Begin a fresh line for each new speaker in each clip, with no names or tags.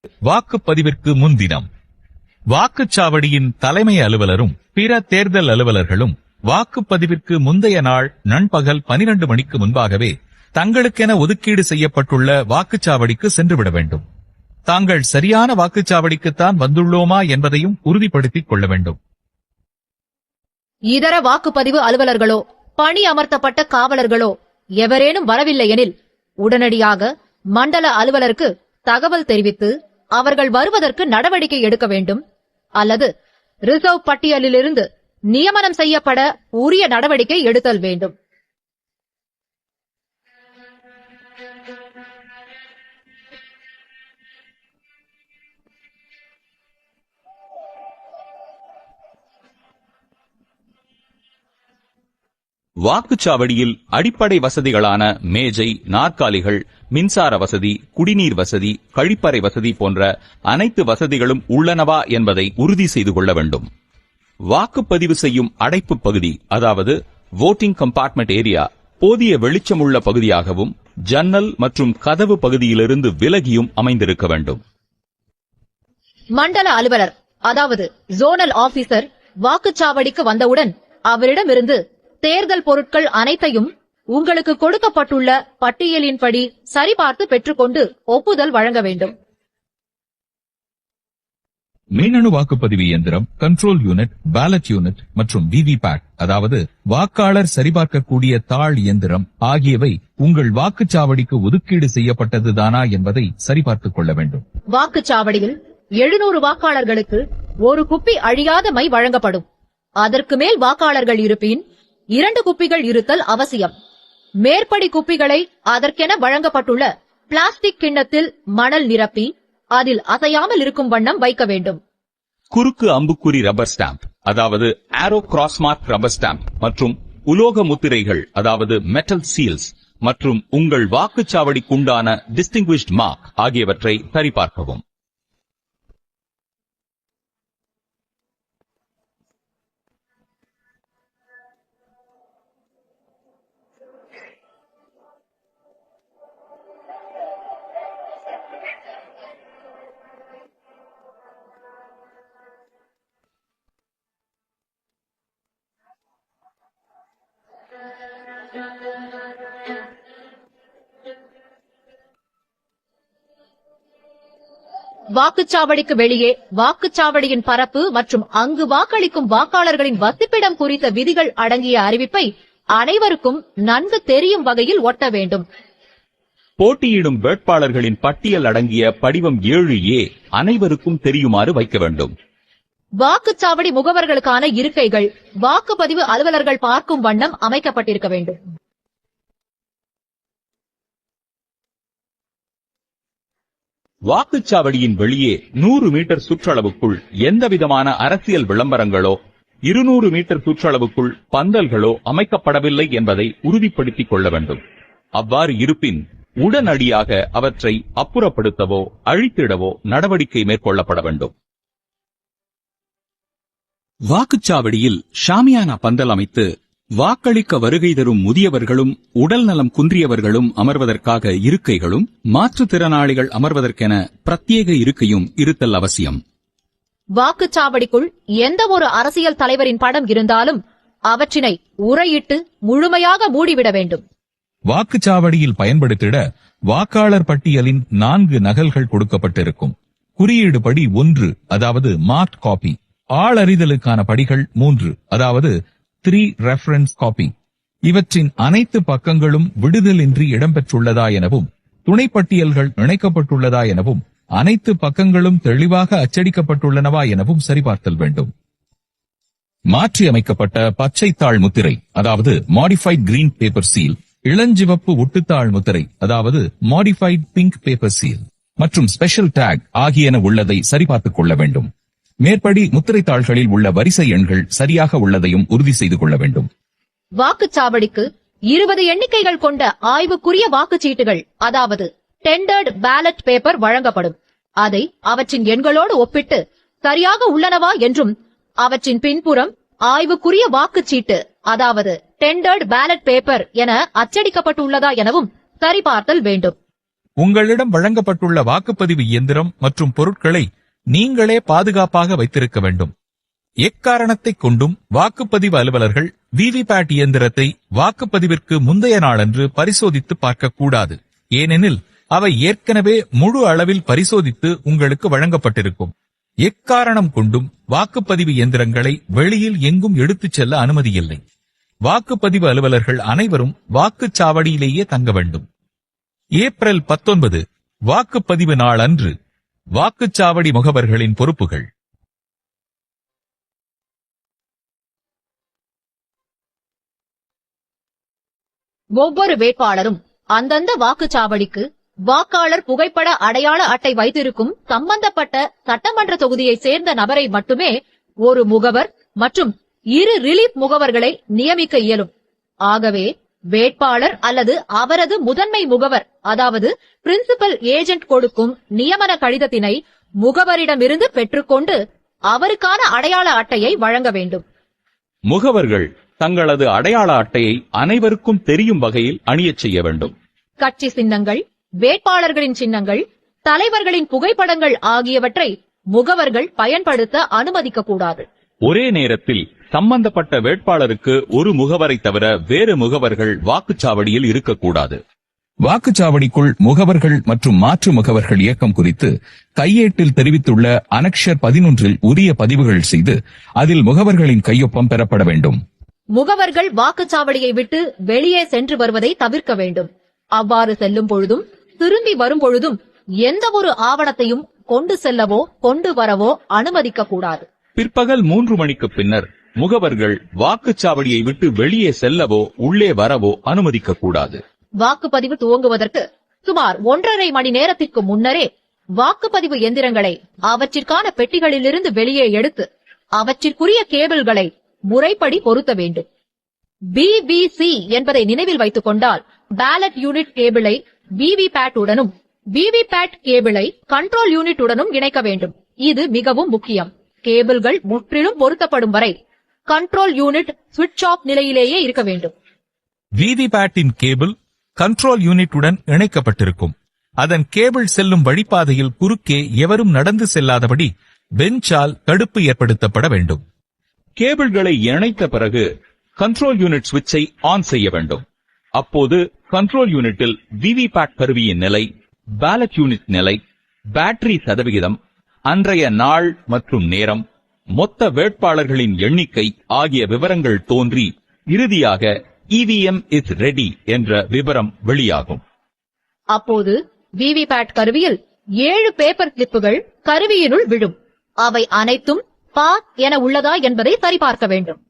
வாக்குப்பதிவிற்கு முன்தினம் வாக்குச்சாவடியின் தலைமை அலுவலரும் பிற தேர்தல் அலுவலர்களும் வாக்குப்பதிவிற்கு முந்தைய நாள் நண்பகல் 12 மணிக்கு முன்பாகவே தங்களுக்கென ஒதுக்கீடு செய்யப்பட்டுள்ள வாக்குச்சாவடிக்கு சென்றுவிட வேண்டும். தாங்கள் சரியான வாக்குச்சாவடிக்குத்தான் வந்துள்ளோமா என்பதையும் உறுதிப்படுத்திக் கொள்ள வேண்டும்.
இதர வாக்குப்பதிவு அலுவலர்களோ பணி அமர்த்தப்பட்ட காவலர்களோ எவரேனும் வரவில்லை எனில் உடனடியாக மண்டல அலுவலருக்கு தகவல் தெரிவித்து அவர்கள் வருவதற்கு நடவடிக்கை எடுக்க வேண்டும் அல்லது ரிசர்வ் பட்டியலிலிருந்து நியமனம் செய்யப்பட உரிய நடவடிக்கை எடுத்தல் வேண்டும்.
வாக்குச்சாவடியில் அடிப்படை வசதிகளான மேஜை, நாற்காலிகள், மின்சார வசதி, குடிநீர் வசதி, கழிப்பறை வசதி போன்ற அனைத்து வசதிகளும் உள்ளனவா என்பதை உறுதி செய்து கொள்ள வேண்டும். வாக்குப்பதிவு செய்யும் அடைப்பு பகுதி, அதாவது வோட்டிங் கம்பார்ட்மெண்ட் ஏரியா, போதிய வெளிச்சமுள்ள பகுதியாகவும் ஜன்னல் மற்றும் கதவு பகுதியிலிருந்து விலகியும் அமைந்திருக்க வேண்டும்.
மண்டல அலுவலர், அதாவது ஜோனல் ஆபீசர் வாக்குச்சாவடிக்கு வந்தவுடன் அவரிடமிருந்து தேர்தல் பொருட்கள் அனைத்தையும் உங்களுக்கு கொடுக்கப்பட்டுள்ள பட்டியலின்படி சரிபார்த்து பெற்றுக்கொண்டு ஒப்புதல் வழங்க வேண்டும்.
மின்னணு வாக்குப்பதிவு இயந்திரம், கண்ட்ரோல் யூனிட், பேலட் யூனிட் மற்றும் விவிபேட், அதாவது வாக்காளர் சரிபார்க்கக்கூடிய தாள் இயந்திரம் ஆகியவை உங்கள் வாக்குச்சாவடிக்கு ஒதுக்கீடு செய்யப்பட்டதுதானா என்பதை சரிபார்த்துக் கொள்ள வேண்டும்.
வாக்குச்சாவடியில் 700 வாக்காளர்களுக்கு ஒரு குப்பி அழியாத மை வழங்கப்படும். அதற்கு மேல் வாக்காளர்கள் இருப்பின் 2 குப்பிகள் இருத்தல் அவசியம். மேற்படி குப்பிகளை அதற்கென வழங்கப்பட்டுள்ள பிளாஸ்டிக் கிண்ணத்தில் மணல் நிரப்பி அதில் அசையாமல் இருக்கும் வண்ணம் வைக்க வேண்டும்.
குறுக்கு அம்புக்குறி ரப்பர் ஸ்டாம்ப், அதாவது ஆரோ கிராஸ்மார்க் ரப்பர் ஸ்டாம்ப் மற்றும் உலோக முத்திரைகள், அதாவது மெட்டல் சீல்ஸ் மற்றும் உங்கள் வாக்குச்சாவடிக்குண்டான டிஸ்டிங்விஷ்ட் மார்க் ஆகியவற்றை சரிபார்க்கவும்.
வாக்குச்சாவடிக்கு வெளியே வாக்குச்சாவடியின் பரப்பு மற்றும் அங்கு வாக்களிக்கும் வாக்காளர்களின் வசிப்பிடம் குறித்த விதிகள் அடங்கிய அறிவிப்பை அனைவருக்கும் நன்கு தெரியும் வகையில் ஒட்ட வேண்டும்.
போட்டியிடும் வேட்பாளர்களின் பட்டியல் அடங்கிய படிவம் 7A அனைவருக்கும் தெரியுமாறு வைக்க வேண்டும்.
வாக்குச்சாவடி முகவர்களுக்கான இருக்கைகள் வாக்குப்பதிவு அலுவலர்கள் பார்க்கும் வண்ணம் அமைக்கப்பட்டிருக்க வேண்டும்.
வாக்குச்சாவடியின் வெளியே 100 மீட்டர் சுற்றளவுக்குள் எந்தவிதமான அரசியல் விளம்பரங்களோ 200 மீட்டர் சுற்றளவுக்குள் பந்தல்களோ அமைக்கப்படவில்லை என்பதை உறுதிப்படுத்திக் கொள்ள வேண்டும். அவ்வாறு இருப்பின் உடனடியாக அவற்றை அப்புறப்படுத்தவோ அழித்திடவோ நடவடிக்கை மேற்கொள்ளப்பட வேண்டும். வாக்குச்சாவடியில் ஷாமியானா பந்தல் அமைத்து வாக்களிக்க வருகை தரும் முதியவர்களும் உடல் நலம் குன்றியவர்களும் அமர்வதற்காக இருக்கைகளும் மாற்றுத்திறனாளிகள் அமர்வதற்கென பிரத்யேக இருக்கையும் இருத்தல் அவசியம்.
வாக்குச்சாவடிக்குள் எந்த ஒரு அரசியல் தலைவரின் படம் இருந்தாலும் அவற்றினை உரையிட்டு முழுமையாக மூடிவிட வேண்டும்.
வாக்குச்சாவடியில் பயன்படுத்திட வாக்காளர் பட்டியலின் 4 நகல்கள் கொடுக்கப்பட்டிருக்கும். குறியீடு படி 1, அதாவது மார்க் காப்பி. ஆளறிதலுக்கான படிகள் 3, அதாவது 3 ரெஃபரன்ஸ் காப்பி. இவற்றின் அனைத்து பக்கங்களும் விடுதலின்றி இடம்பெற்றுள்ளதா எனவும் துணைப்பட்டியல்கள் இணைக்கப்பட்டுள்ளதா எனவும் அனைத்து பக்கங்களும் தெளிவாக அச்சடிக்கப்பட்டுள்ளனவா எனவும் சரிபார்த்தல் வேண்டும். மாற்றி அமைக்கப்பட்ட பச்சை தாள் முத்திரை, அதாவது மாடிஃபைட் கிரீன் பேப்பர் சீல், இளஞ்சிவப்பு ஒட்டுத்தாள் முத்திரை, அதாவது மாடிஃபைட் பிங்க் பேப்பர் சீல் மற்றும் ஸ்பெஷல் டேக் ஆகியன உள்ளதை சரிபார்த்துக் கொள்ள வேண்டும். மேற்படி முத்திரை தாள்களில் உள்ள வரிசை எண்கள் சரியாக உள்ளதையும் உறுதி செய்து கொள்ள வேண்டும்.
வாக்குச்சாவடிக்கு 20 எண்ணிக்கைகள் கொண்ட ஆய்வுக்குரிய வாக்குச்சீட்டுகள், அதாவது டெண்டர்ட் பேலட் பேப்பர் வழங்கப்படும். அதை அவற்றின் எண்களோடு ஒப்பிட்டு சரியாக உள்ளனவா என்றும் அவற்றின் பின்புறம் ஆய்வுக்குரிய வாக்குச்சீட்டு, அதாவது டெண்டர்ட் பேலட் பேப்பர் என அச்சடிக்கப்பட்டுள்ளதா எனவும் சரிபார்த்தல் வேண்டும்.
உங்களிடம் வழங்கப்பட்டுள்ள வாக்குப்பதிவு இயந்திரம் மற்றும் பொருட்களை நீங்களே பாதுகாப்பாக வைத்திருக்க வேண்டும். எக்காரணத்தைக் கொண்டும் வாக்குப்பதிவு அலுவலர்கள் விவிபேட் இயந்திரத்தை வாக்குப்பதிவிற்கு முந்தைய நாளன்று பரிசோதித்து பார்க்கக்கூடாது. ஏனெனில் அவை ஏற்கனவே முழு அளவில் பரிசோதித்து உங்களுக்கு வழங்கப்பட்டிருக்கும். எக்காரணம் கொண்டும் வாக்குப்பதிவு இயந்திரங்களை வெளியில் எங்கும் எடுத்துச் செல்ல அனுமதியில்லை. வாக்குப்பதிவு அலுவலர்கள் அனைவரும் வாக்குச்சாவடியிலேயே தங்க வேண்டும். ஏப்ரல் 19 வாக்குப்பதிவு நாள் அன்று வாக்குச்சாவடி முகவர்களின் பொறுப்புகள்.
ஒவ்வொரு வேட்பாளரும் அந்தந்த வாக்குச்சாவடிக்கு வாக்காளர் புகைப்பட அடையாள அட்டை வைத்திருக்கும் சம்பந்தப்பட்ட சட்டமன்ற தொகுதியை சேர்ந்த நபரை மட்டுமே ஒரு முகவர் மற்றும் 2 ரிலீஃப் முகவர்களை நியமிக்க இயலும். ஆகவே வேட்பாளர் அல்லது அவரது முதன்மை முகவர், அதாவது பிரின்சிபல் ஏஜென்ட் கொடுக்கும் நியமன கடிதத்தினை முகவரிடமிருந்து பெற்றுக்கொண்டு அவருக்கான அடையாள அட்டையை வழங்க வேண்டும்.
முகவர்கள் தங்களது அடையாள அட்டையை அனைவருக்கும் தெரியும் வகையில் அணியச் செய்ய வேண்டும்.
கட்சி சின்னங்கள், வேட்பாளர்களின் சின்னங்கள், தலைவர்களின் புகைப்படங்கள் ஆகியவற்றை முகவர்கள் பயன்படுத்த அனுமதிக்கக்கூடாது.
ஒரே நேரத்தில் சம்பந்தப்பட்ட வேட்பாளருக்கு ஒரு முகவரை தவிர வேறு முகவர்கள் வாக்குச்சாவடியில் இருக்கக்கூடாது.
வாக்குச்சாவடிக்குள் முகவர்கள் மற்றும் மாற்று முகவர்கள் இயக்கம் குறித்து கையேட்டில் தெரிவித்துள்ள அனக்ஷர் 11 உரிய பதிவுகள் செய்து அதில் முகவர்களின் கையொப்பம் பெறப்பட வேண்டும்.
முகவர்கள் வாக்குச்சாவடியை விட்டு வெளியே சென்று வருவதை தவிர்க்க வேண்டும். அவ்வாறு செல்லும் பொழுதும் திரும்பி வரும் பொழுதும் எந்த ஒரு ஆவணத்தையும் கொண்டு செல்லவோ கொண்டு வரவோ அனுமதிக்க கூடாது.
பிற்பகல் 3 மணிக்கு பின்னர் முகவர்கள் வாக்குச்சாவடியை விட்டு வெளியே செல்லவோ உள்ளே வரவோ அனுமதிக்க கூடாது.
வாக்குப்பதிவு துவங்குவதற்கு சுமார் 1.5 மணி நேரத்திற்கு முன்னரே வாக்குப்பதிவு எந்திரங்களை அவற்றிற்கான பெட்டிகளிலிருந்து வெளியே எடுத்து அவற்றிற்குரிய கேபிள்களை முறைப்படி பொருத்த வேண்டும். பிவிசி என்பதை நினைவில் வைத்துக் கொண்டால் பேலட் யூனிட் கேபிளை விவிபேட் உடனும் விவிபேட் கேபிளை கண்ட்ரோல் யூனிட் உடனும் இணைக்க வேண்டும். இது மிகவும் முக்கியம். கேபிள்கள் முற்றிலும் பொருத்தப்படும் வரை கண்ட்ரோல் யூனிட் சுவிட்ச் ஆஃப் நிலையிலேயே இருக்க வேண்டும்.
விவிபேட்டின் கேபிள் கண்ட்ரோல் யூனிட்டுடன் இணைக்கப்பட்டிருக்கும். அதன் கேபிள் செல்லும் வழிப்பாதையில் குறுக்கே எவரும் நடந்து செல்லாதபடி பெஞ்சால் தடுப்பு ஏற்படுத்தப்பட வேண்டும்.
கேபிள்களை இணைத்த பிறகு கண்ட்ரோல் யூனிட் சுவிட்சை ஆன் செய்ய வேண்டும். அப்போது கண்ட்ரோல் யூனிட்டில் விவிபேட் கருவியின் நிலை, பேலட் யூனிட் நிலை, பேட்டரி சதவிகிதம், அன்றைய நாள் மற்றும் நேரம், மொத்த வேட்பாளர்களின் எண்ணிக்கை ஆகிய விவரங்கள் தோன்றி இறுதியாக EVM is ready என்ற விவரம் வெளியாகும்.
அப்போது விவிபேட் கருவியில் 7 பேப்பர் கிளிப்புகள் கருவியினுள் விழும். அவை அனைத்தும் பாஸ் என உள்ளதா என்பதை சரிபார்க்க வேண்டும்.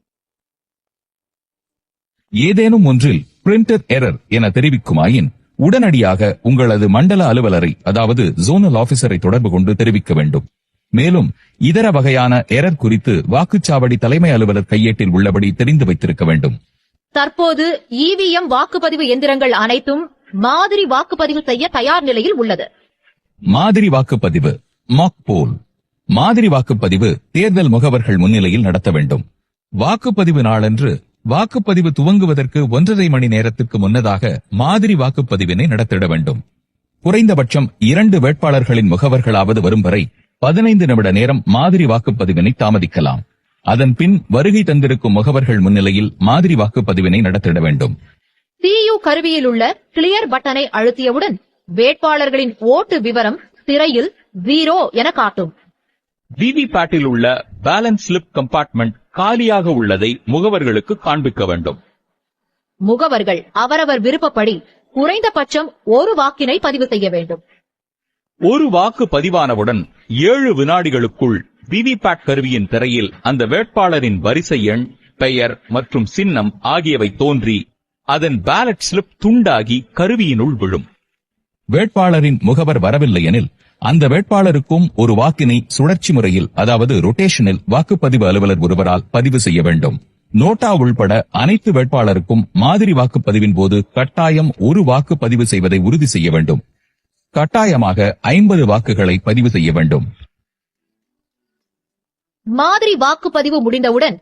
ஏதேனும் ஒன்றில் பிரிண்டர் எரர் என தெரிவிக்குமாயின் உடனடியாக உங்களது மண்டல அலுவலரை, அதாவது ஜோனல் ஆபீசரை தொடர்பு கொண்டு தெரிவிக்க வேண்டும். மேலும் இதர வகையான எரர் குறித்து வாக்குச்சாவடி தலைமை அலுவலர் கையேட்டில் உள்ளபடி தெரிந்து வைத்திருக்க வேண்டும்.
தற்போது EVM வாக்குப்பதிவு எந்திரங்கள் அனைத்தும் மாதிரி வாக்குப்பதிவு செய்ய தயார் நிலையில் உள்ளது.
மாதிரி வாக்குப்பதிவு மாக் போல். மாதிரி வாக்குப்பதிவு தேர்தல் முகவர்கள் முன்னிலையில் நடத்த வேண்டும். வாக்குப்பதிவு நாளன்று வாக்குப்பதிவு துவங்குவதற்கு 1.5 மணி நேரத்திற்கு முன்னதாக மாதிரி வாக்குப்பதிவினை நடத்திட வேண்டும். குறைந்தபட்சம் 2 வேட்பாளர்களின் முகவர்களாவது வரும் வரை 15 நிமிட நேரம் மாதிரி வாக்குப்பதிவினை தாமதிக்கலாம். அதன் பின் வருகை தந்திருக்கும் முகவர்கள் முன்னிலையில் மாதிரி வாக்குப்பதிவினை நடத்திட வேண்டும்.
CU கருவியில் உள்ள கிளியர் பட்டனை அழுத்தியவுடன் வேட்பாளர்களின் ஓட்டு விவரம் திரையில் 0 என காட்டும்.
விவிபேட்டில் உள்ள பேலன்ஸ் ஸ்லிப் கம்பார்ட்மெண்ட் காலியாக உள்ளதை முகவர்களுக்கு காண்பிக்க வேண்டும்.
முகவர்கள் அவரவர் விருப்பப்படி குறைந்தபட்சம் ஒரு வாக்கினை பதிவு செய்ய வேண்டும்.
ஒரு வாக்கு பதிவானவுடன் 7 வினாடிகளுக்குள் விவிபேட் கருவியின் திரையில் அந்த வேட்பாளரின் வரிசை எண், பெயர் மற்றும் சின்னம் ஆகியவை தோன்றி அதன் பேலட் ஸ்லிப் துண்டாகி கருவியினுள் விழும்.
வேட்பாளரின் முகவர் வரவில்லை எனில் அந்த வேட்பாளருக்கும் ஒரு வாக்கினை சுழற்சி முறையில், அதாவது ரொட்டேஷனில் வாக்குப்பதிவு அலுவலர் ஒருவரால் பதிவு செய்ய வேண்டும். நோட்டா உள்பட அனைத்து வேட்பாளருக்கும் மாதிரி வாக்குப்பதிவின் போது கட்டாயம் ஒரு வாக்கு பதிவு செய்வதை உறுதி செய்ய வேண்டும். கட்டாயமாக 50 வாக்குகளை பதிவு செய்ய வேண்டும்.
மாதிரி வாக்குப்பதிவு முடிந்தவுடன்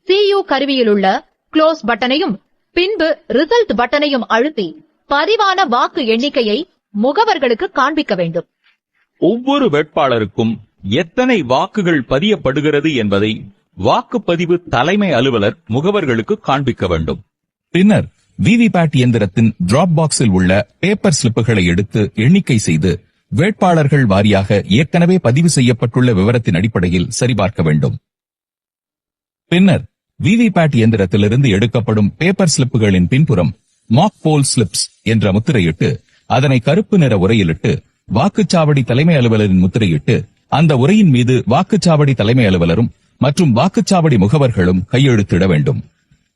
CU கருவியில் உள்ள க்ளோஸ் பட்டனையும் பின்பு ரிசல்ட் பட்டனையும் அழுத்தி பதிவான வாக்கு எண்ணிக்கையை முகவர்களுக்கு காண்பிக்க வேண்டும்.
ஒவ்வொரு வேட்பாளருக்கும் எத்தனை வாக்குகள் பதியப்படுகிறது என்பதை வாக்குப்பதிவு தலைமை அலுவலர் முகவர்களுக்கு காண்பிக்க வேண்டும்.
பின்னர் விவிபேட் இயந்திரத்தின் டிராப் பாக்ஸில் உள்ள பேப்பர் ஸ்லிப்புகளை எடுத்து எண்ணிக்கை செய்து வேட்பாளர்கள் வாரியாக ஏற்கனவே பதிவு செய்யப்பட்டுள்ள விவரத்தின் அடிப்படையில் சரிபார்க்க வேண்டும். பின்னர் விவிபேட் இயந்திரத்திலிருந்து எடுக்கப்படும் பேப்பர் ஸ்லிப்புகளின் பின்புறம் மாக் போல் ஸ்லிப்ஸ் என்ற முத்திரையிட்டு அதனை கருப்பு நிற உரையிலிட்டு வாக்குச்சாவடி தலைமை அலுவலரின் முத்திரையிட்டு அந்த உரையின் மீது வாக்குச்சாவடி தலைமை அலுவலரும் மற்றும் வாக்குச்சாவடி முகவர்களும் கையெழுத்திட வேண்டும்.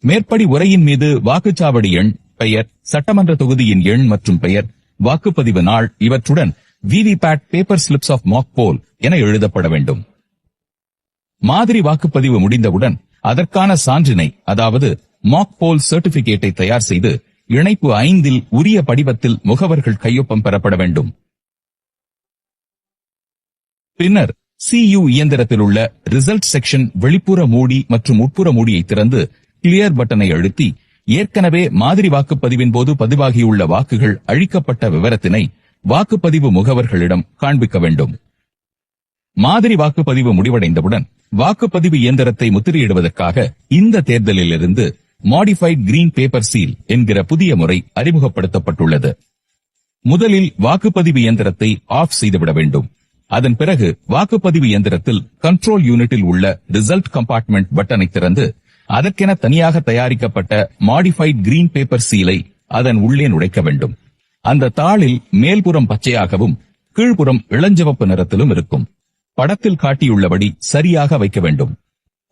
மேற்படி உரையின் மீது வாக்குச்சாவடி எண், பெயர், சட்டமன்ற தொகுதியின் எண் மற்றும் பெயர், வாக்குப்பதிவு நாள் இவற்றுடன் VVPAT paper slips of mock poll என எழுதப்பட வேண்டும். மாதிரி வாக்குப்பதிவு முடிந்தவுடன் அதற்கான சான்றினை, அதாவது மாக் போல் சர்டிபிகேட்டை தயார் செய்து இணைப்பு 5 உரிய படிவத்தில் முகவர்கள் கையொப்பம் பெறப்பட வேண்டும். பின்னர் CU இயந்திரத்தில் உள்ள ரிசல்ட் செக்ஷன் வெளிப்புற மூடி மற்றும் உட்புற மூடியை திறந்து கிளியர் பட்டனை அழுத்தி ஏற்கனவே மாதிரி வாக்குப்பதிவின் போது பதிவாகியுள்ள வாக்குகள் அழிக்கப்பட்ட விவரத்தினை வாக்குப்பதிவு முகவர்களிடம் காண்பிக்க வேண்டும். மாதிரி வாக்குப்பதிவு முடிவடைந்தவுடன் வாக்குப்பதிவு இயந்திரத்தை முத்திரையிடுவதற்காக இந்த தேர்தலிலிருந்து மாடிஃபைட் கிரீன் பேப்பர் சீல் என்கிற புதிய முறை அறிமுகப்படுத்தப்பட்டுள்ளது. முதலில் வாக்குப்பதிவு இயந்திரத்தை ஆஃப் செய்துவிட வேண்டும். அதன் பிறகு வாக்குப்பதிவு இயந்திரத்தில் கண்ட்ரோல் யூனிட்டில் உள்ள ரிசல்ட் கம்பார்ட்மெண்ட் பட்டனை திறந்து அதற்கென தனியாக தயாரிக்கப்பட்ட மாடிஃபைட் கிரீன் பேப்பர் சீலை அதன் உள்ளே நுழைக்க வேண்டும். அந்த தாளில் மேல்புறம் பச்சையாகவும் கீழ்ப்புறம் இளஞ்சிவப்பு நிறத்திலும் இருக்கும். படத்தில் காட்டியுள்ளபடி சரியாக வைக்க வேண்டும்.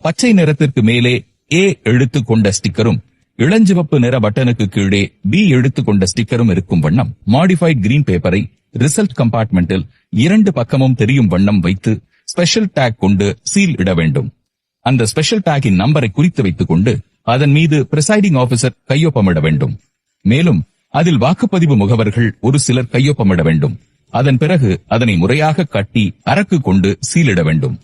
பச்சை நிறத்திற்கு மேலே A எழுத்து கொண்ட ஸ்டிக்கரும் இளஞ்சிவப்பு நிற பட்டனுக்கு கீழே B எழுத்து கொண்ட ஸ்டிக்கரும் இருக்கும் வண்ணம் மாடிஃபைட் கிரீன் பேப்பரை ரிசல்ட் கம்பார்ட்மெண்டில் 2 பக்கமும் தெரியும் வண்ணம் வைத்து ஸ்பெஷல் டேக் கொண்டு சீல் இட வேண்டும். அந்த ஸ்பெஷல் டேக்கின் நம்பரை குறித்து வைத்துக் கொண்டு அதன் மீது பிரிசைடிங் ஆபீசர் கையொப்பமிட வேண்டும். மேலும் அதில் வாக்குப்பதிவு முகவர்கள் ஒரு சிலர் கையொப்பமிட வேண்டும். அதன் பிறகு அதனை முறையாக கட்டி அரக்கு கொண்டு சீலிட வேண்டும்.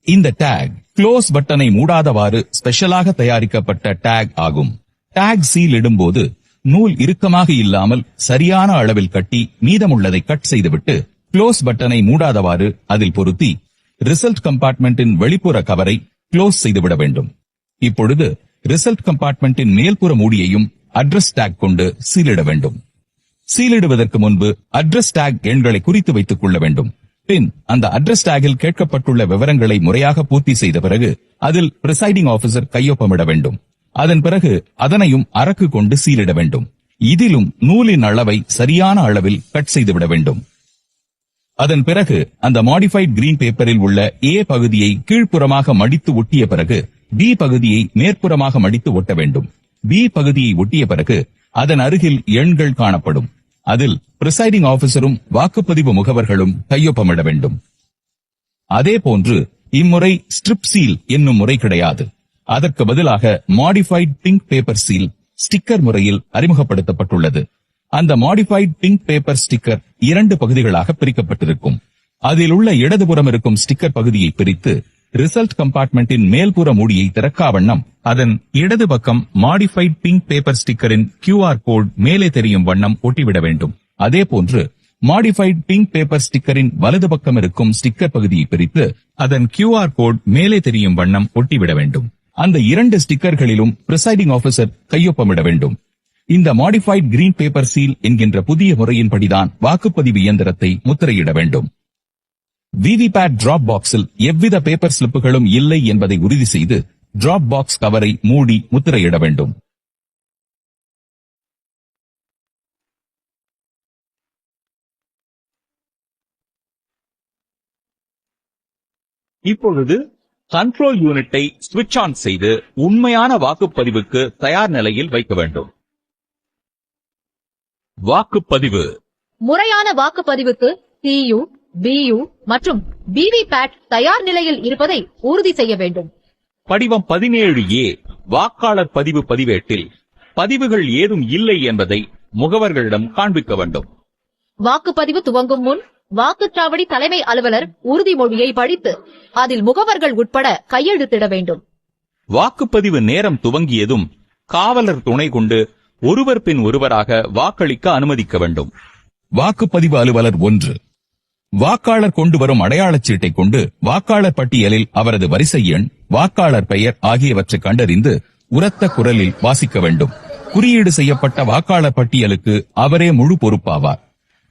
இந்த டேக் க்ளோஸ் பட்டனை மூடாதவாறு ஸ்பெஷலாக தயாரிக்கப்பட்ட டேக் ஆகும். டேக் சீல் இடும்போது நூல் இறுக்கமாக இல்லாமல் சரியான அளவில் கட்டி மீதமுள்ளதை கட் செய்துவிட்டு க்ளோஸ் பட்டனை மூடாதவாறு அதில் பொருத்தி ரிசல்ட் கம்பார்ட்மெண்டின் வெளிப்புற கவரை க்ளோஸ் செய்துவிட வேண்டும். இப்பொழுது ரிசல்ட் கம்பார்ட்மெண்டின் மேல்புற மூடியையும் அட்ரஸ் டேக் கொண்டு சீலிட வேண்டும். சீலிடுவதற்கு முன்பு அட்ரஸ் டேக் எண்களை குறித்து வைத்துக் கொள்ள வேண்டும். பின் அந்த அட்ரஸ் டேகில் கேட்கப்பட்டுள்ள விவரங்களை முறையாக பூர்த்தி செய்த பிறகு அதில் பிரிசைடிங் ஆபீசர் கையொப்பமிட வேண்டும். அதன் பிறகு அதனையும் அரக்கு கொண்டு சீலிட வேண்டும். இதிலும் நூலின் அளவை சரியான அளவில் கட் செய்துவிட வேண்டும். அதன் பிறகு அந்த மாடிஃபைட் கிரீன் பேப்பரில் உள்ள A பகுதியை கீழ்ப்புறமாக மடித்து ஒட்டிய பிறகு B பகுதியை மேற்புறமாக மடித்து ஒட்ட வேண்டும். B பகுதியை ஒட்டிய பிறகு அதன் அருகில் எண்கள் காணப்படும். அதில் பிரிசைடிங் ஆபீசரும் வாக்குப்பதிவு முகவர்களும் கையொப்பமிட வேண்டும். அதேபோன்று இம்முறை ஸ்ட்ரிப் சீல் என்னும் முறை கிடையாது. அதற்கு பதிலாக modified pink paper seal sticker முறையில் அறிமுகப்படுத்தப்பட்டுள்ளது. அந்த மாடிஃபைட் பிங்க் பேப்பர் ஸ்டிக்கர் 2 பகுதிகளாக பிரிக்கப்பட்டிருக்கும். அதில் உள்ள இடதுபுறம் இருக்கும் ஸ்டிக்கர் பகுதியை பிரித்து ரிசல்ட் கம்பார்ட்மெண்டின் மேல்புற மூடியை திறக்காவண்ணம் அதன் இடது பக்கம் மாடிஃபைட் பிங்க் பேப்பர் ஸ்டிக்கரின் QR கோட் மேலே தெரியும் வண்ணம் ஒட்டிவிட வேண்டும். அதேபோன்று மாடிஃபைட் பிங்க் பேப்பர் ஸ்டிக்கரின் வலது பக்கம் இருக்கும் ஸ்டிக்கர் பகுதியை பிரித்து அதன் QR கோட் மேலே தெரியும் வண்ணம் ஒட்டிவிட வேண்டும். அந்த 2 ஸ்டிக்கர்களிலும் பிரிசைடிங் ஆபீசர் கையொப்பமிட வேண்டும். இந்த மாடிஃபைட் கிரீன் பேப்பர் சீல் என்கின்ற புதிய முறையின்படிதான் வாக்குப்பதிவு இயந்திரத்தை முத்திரையிட வேண்டும். விவிபேட் டிராப் பாக்ஸில் எவ்வித பேப்பர் ஸ்லிப்புகளும் இல்லை என்பதை உறுதி செய்து டிராப் பாக்ஸ் கவரை மூடி முத்திரையிட வேண்டும்.
இப்பொழுது கண்ட்ரோல் யூனிட்டை ஸ்விட்ச் ஆன் செய்து உண்மையான வாக்குப்பதிவுக்கு தயார் நிலையில் வைக்க வேண்டும். வாக்குப்பதிவு
முறையான வாக்குப்பதிவுக்கு CU, BU மற்றும் விவிபேட் தயார் நிலையில் இருப்பதை உறுதி செய்ய வேண்டும்.
படிவம் 17A வாக்காளர் பதிவு பதிவேட்டில் பதிவுகள் ஏதும் இல்லை என்பதை முகவர்களிடம் காண்பிக்க வேண்டும்.
வாக்குப்பதிவு துவங்கும் முன் வாக்குச்சாவடி தலைமை அலுவலர் உறுதிமொழியை படித்து அதில் முகவர்கள் உட்பட கையெழுத்திட வேண்டும்.
வாக்குப்பதிவு நேரம் துவங்கியதும் காவலர் துணை கொண்டு ஒருவர் பின் ஒருவராக வாக்களிக்க அனுமதிக்க வேண்டும்.
வாக்குப்பதிவு அலுவலர் 1. வாக்காளர் கொண்டு வரும் அடையாளச் சீட்டை கொண்டு வாக்காளர் பட்டியலில் அவரது வரிசை எண், வாக்காளர் பெயர் ஆகியவற்றை கண்டறிந்து உரத்த குரலில் வாசிக்க வேண்டும். குறியீடு செய்யப்பட்ட வாக்காளர் பட்டியலுக்கு அவரே முழு பொறுப்பாவார்.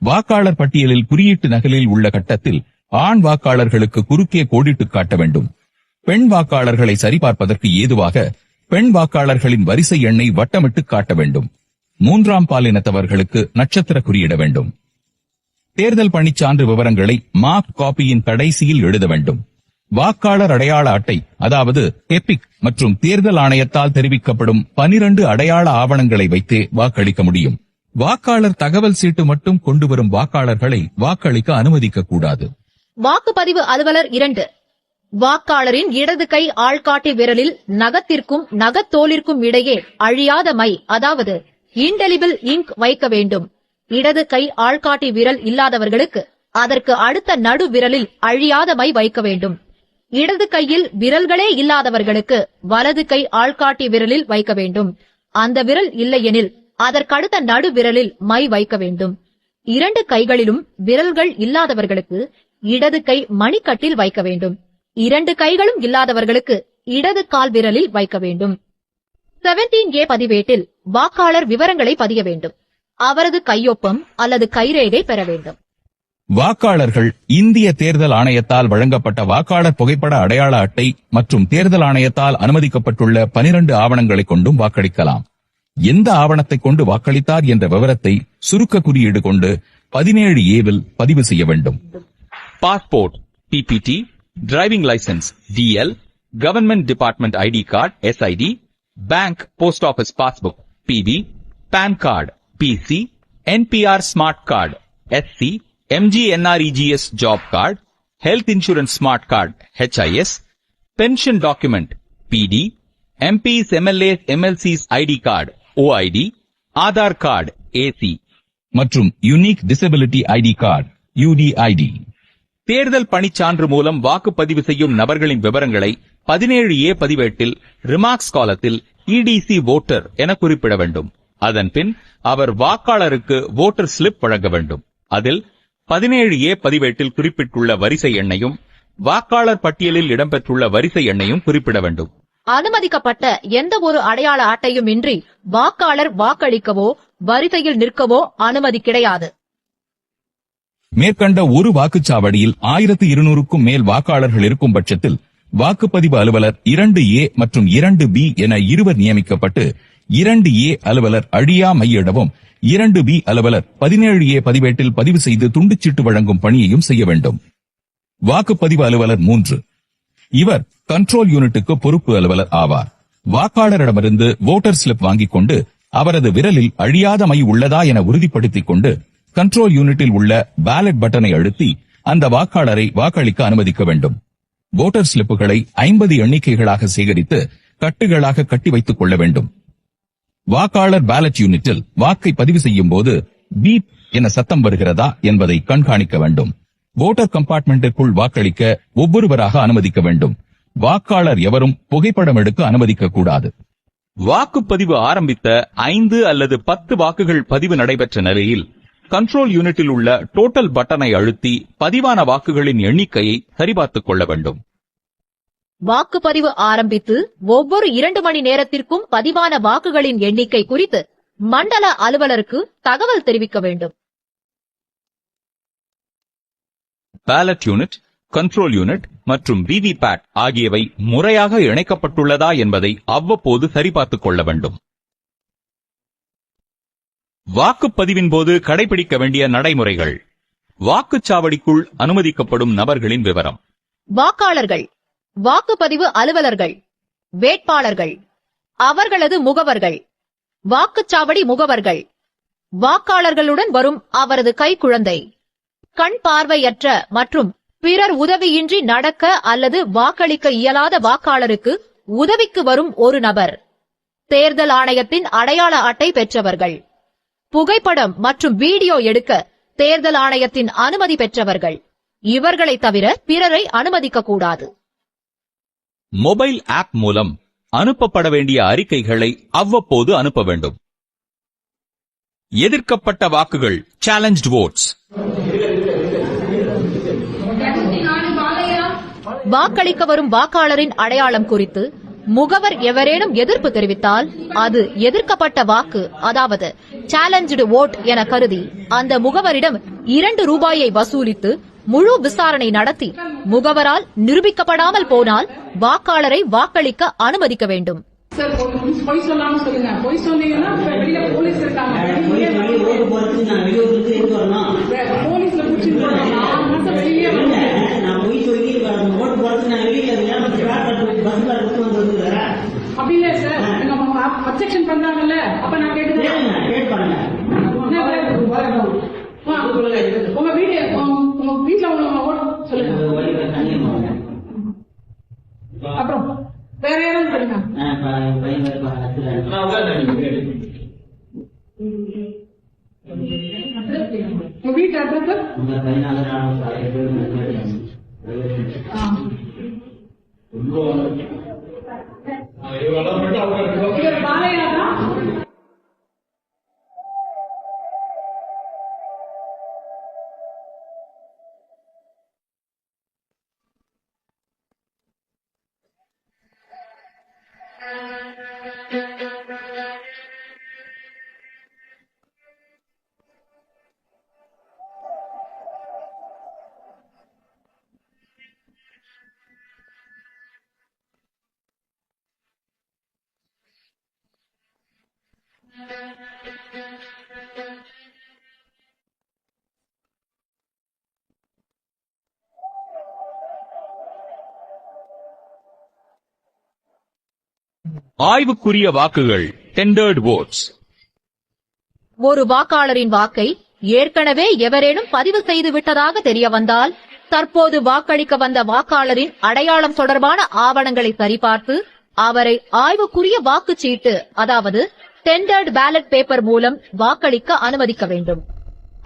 வாக்காளர் பட்டியலில் குறியீட்டு நகலில் உள்ள கட்டத்தில் ஆண் வாக்காளர்களுக்கு குறுக்கே கோடிட்டு காட்ட வேண்டும். பெண் வாக்காளர்களை சரிபார்ப்பதற்கு ஏதுவாக பெண் வாக்காளர்களின் வரிசை எண்ணை வட்டமிட்டு காட்ட வேண்டும். 3ஆம் பாலினத்தவர்களுக்கு நட்சத்திர குறியிட வேண்டும். தேர்தல் பணிச்சான்று விவரங்களை மார்க் காப்பியின் கடைசியில் எழுத வேண்டும். வாக்காளர் அடையாள அட்டை, அதாவது எபிக் மற்றும் தேர்தல் ஆணையத்தால் தெரிவிக்கப்படும் 12 அடையாள ஆவணங்களை வைத்தே வாக்களிக்க முடியும். வாக்காளர் தகவல் சீட்டு மட்டும் கொண்டு வரும் வாக்காளர்களை வாக்களிக்க அனுமதிக்க கூடாது.
வாக்குப்பதிவு அலுவலர் 2. வாக்காளரின் இடது கை ஆள்காட்டி விரலில் நகத்திற்கும் நகத்தோலிற்கும் இடையே அழியாத மை, அதாவது இன்டெலிபிள் இங்க் வைக்க வேண்டும். இடது கை ஆள்காட்டி விரல் இல்லாதவர்களுக்கு அதற்கு அடுத்த நடு விரலில் அழியாத மை வைக்க வேண்டும். இடது கையில் விரல்களே இல்லாதவர்களுக்கு வலது கை ஆள்காட்டி விரலில் வைக்க வேண்டும். அந்த விரல் இல்லையெனில் அதற்கடுத்த நடு விரலில் மை வைக்க வேண்டும். 2 கைகளிலும் விரல்கள் இல்லாதவர்களுக்கு இடது கை மணிக்கட்டில் வைக்க வேண்டும். 2 கைகளும் இல்லாதவர்களுக்கு இடது கால் விரலில் வைக்க வேண்டும். 17A பதிவேட்டில் வாக்காளர் விவரங்களை பதிய வேண்டும். அவரது கையொப்பம் அல்லது கைரேகை பெற வேண்டும்.
வாக்காளர்கள் இந்திய தேர்தல் ஆணையத்தால் வழங்கப்பட்ட வாக்காளர் புகைப்பட அடையாள அட்டை மற்றும் தேர்தல் ஆணையத்தால் அனுமதிக்கப்பட்டுள்ள 12 ஆவணங்களை கொண்டும் வாக்களிக்கலாம். எந்த ஆவணத்தை கொண்டு வாக்களித்தார் என்ற விவரத்தை சுருக்க குறியீடு கொண்டு 17A பதிவு செய்ய வேண்டும்.
Passport PPT, driving licence DL, government department ID card SID, bank post office passbook PB, PAN card PC, NPR smart card SC, MGNREGS job card, health insurance smart card HIS, pension document PD, MPs, MLAs, MLCs ID card OID, Aadhaar card AC
மற்றும் unique disability ID card UDID.
தேர்தல் பணிச்சான்று மூலம் வாக்குப்பதிவு செய்யும் நபர்களின் விவரங்களை 17A பதிவேட்டில் remarks காலத்தில் EDC voter என குறிப்பிட வேண்டும். அதன்பின் அவர் வாக்காளருக்கு வோட்டர் ஸ்லிப் வழங்க வேண்டும். அதில் 17A பதிவேட்டில் குறிப்பிட்டுள்ள வரிசை எண்ணையும் வாக்காளர் பட்டியலில் இடம்பெற்றுள்ள வரிசை எண்ணையும் குறிப்பிட வேண்டும்.
அனுமதிக்கப்பட்ட எந்த ஒரு அடையாள அட்டையும் இன்றி வாக்காளர் வாக்களிக்கவோ வரிசையில் நிற்கவோ அனுமதி கிடையாது.
மேற்கண்ட ஒரு வாக்குச்சாவடியில் 1200க்கும் மேல் வாக்காளர்கள் இருக்கும் பட்சத்தில் வாக்குப்பதிவு அலுவலர் 2A மற்றும் 2B என இருவர் நியமிக்கப்பட்டு 2A அலுவலர் அழியா மையிடவும் 2B அலுவலர் 17A பதிவேட்டில் பதிவு செய்து துண்டுச்சீட்டு வழங்கும் பணியையும் செய்ய வேண்டும். வாக்குப்பதிவு அலுவலர் 3. இவர் கண்ட்ரோல் யூனிட்டுக்கு பொறுப்பு அலுவலர் ஆவார். வாக்காளரிடமிருந்து வோட்டர் ஸ்லிப் வாங்கிக் கொண்டு அவரது விரலில் அழியாத மை உள்ளதா என உறுதிப்படுத்திக் கொண்டு கண்ட்ரோல் யூனிட்டில் உள்ள பேலட் பட்டனை அழுத்தி அந்த வாக்காளரை வாக்களிக்க அனுமதிக்க வேண்டும். வோட்டர் ஸ்லிப்புகளை 50 எண்ணிக்கைகளாக சேகரித்து கட்டுகளாக கட்டி வைத்துக் கொள்ள வேண்டும். வாக்காளர் பேலட் யூனிட்டில் வாக்கை பதிவு செய்யும் போது பீப் என சத்தம் வருகிறதா என்பதை கண்காணிக்க வேண்டும். வோட்டர் கம்பார்ட்மெண்டிற்குள் வாக்களிக்க ஒவ்வொருவராக அனுமதிக்க வேண்டும். வாக்காளர் எவரும் புகைப்படம் எடுக்க அனுமதிக்க கூடாது.
வாக்குப்பதிவு ஆரம்பித்த 5 அல்லது 10 வாக்குகள் பதிவு நடைபெற்ற நிலையில் கண்ட்ரோல் யூனிட்டில் உள்ள டோட்டல் பட்டனை அழுத்தி பதிவான வாக்குகளின் எண்ணிக்கையை சரிபார்த்துக் கொள்ள வேண்டும்.
வாக்குப்பதிவு ஆரம்பித்து ஒவ்வொரு 2 மணி நேரத்திற்கும் பதிவான வாக்குகளின் எண்ணிக்கை குறித்து மண்டல அலுவலருக்கு தகவல் தெரிவிக்க வேண்டும்.
பேலட் யூனிட், கண்ட்ரோல் யூனிட் மற்றும் விவிபேட் ஆகியவை முறையாக இணைக்கப்பட்டுள்ளதா என்பதை அவ்வப்போது சரிபார்த்துக் கொள்ள வேண்டும். வாக்குப்பதிவின் போது கடைபிடிக்க வேண்டிய நடைமுறைகள். வாக்குச்சாவடிக்குள் அனுமதிக்கப்படும் நபர்களின் விவரம்.
வாக்காளர்கள், வாக்குப்பதிவு அலுவலர்கள், வேட்பாளர்கள், அவர்களது முகவர்கள், வாக்குச்சாவடி முகவர்கள், வாக்காளர்களுடன் வரும் அவரது கைக்குழந்தை, கண் பார்வையற்ற மற்றும் பிறர் உதவியின்றி நடக்க அல்லது வாக்களிக்க இயலாத வாக்காளருக்கு உதவிக்கு வரும் ஒரு நபர், தேர்தல் ஆணையத்தின் அடையாள அட்டை பெற்றவர்கள், புகைப்படம் மற்றும் வீடியோ எடுக்க தேர்தல் ஆணையத்தின் அனுமதி பெற்றவர்கள். இவர்களை தவிர பிறரை அனுமதிக்க கூடாது.
மொபைல் ஆப் மூலம் அனுப்பப்பட வேண்டிய அறிக்கைகளை அவ்வப்போது அனுப்ப வேண்டும். எதிர்க்கப்பட்ட வாக்குகள் சேலஞ்ச்டு votes.
வாக்களிக்க வரும் வாக்காளரின் அடையாளம் குறித்து முகவர் எவரேனும் எதிர்ப்பு தெரிவித்தால் அது எதிர்க்கப்பட்ட வாக்கு, அதாவது சேலஞ்ச்டு வோட் என கருதி அந்த முகவரிடம் 2 ரூபாயை வசூலித்து முழு விசாரணை நடத்தி முகவரால் நிரூபிக்கப்படாமல் போனால் வாக்காளரை வாக்களிக்க அனுமதிக்க வேண்டும்.
சார், பொய் சொல்லாம சொல்லுங்க. பொய் சொன்னீங்கன்னா வெளியில போலீஸ் இருக்காங்க. போலீஸ்ல புடிச்சிட்டு போறாங்க. 6 மாசம் வெளியே அப்படி இல்ல சார். அப்செக்ஷன் பண்றாங்கல்ல, அப்ப நான் கேட்டுக்கிறேன். உங்க வீட்டுல உங்க சொல்லுங்க. அப்புறம் வேற யாரும் சொல்லுங்க. உங்க வீட்டு அட்ரஸ் பாலையா தான்.
ஆய்வுக்குரிய வாக்குகள் tendered votes.
ஒரு வாக்காளரின் வாக்கை ஏற்கனவே எவரேனும் பதிவு செய்து விட்டதாக தெரிய வந்தால் தற்போது வாக்களிக்க வந்த வாக்காளரின் அடையாளம் தொடர்பான ஆவணங்களை சரிபார்த்து அவரை ஆய்வுக்குரிய வாக்குச்சீட்டு, அதாவது டெண்டர்ட் பேலட் பேப்பர் மூலம் வாக்களிக்க அனுமதிக்க வேண்டும்.